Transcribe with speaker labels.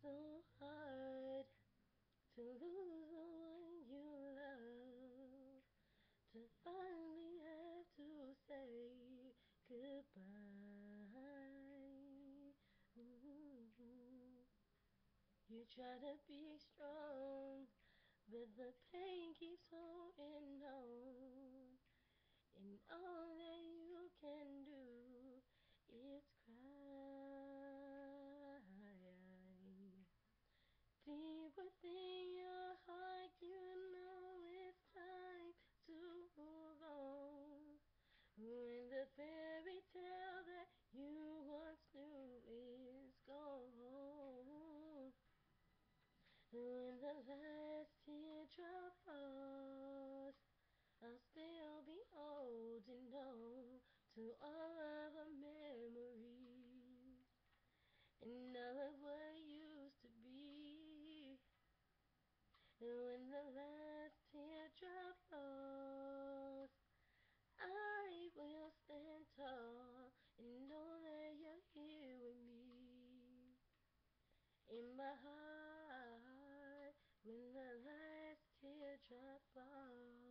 Speaker 1: so hard to lose the one you love, to finally have to say goodbye. Ooh. You try to be strong, but the pain keeps holding on, and all that you can do is cry. Deep within your heart, you know it's time to move on. When the fairy tale that you once knew is gone, when the last teardrop falls, I'll still be holding on to all of our memories and all of what used to be. And when the last teardrop falls, I will stand tall and know that you're here with me. In my heart, when the last teardrop falls.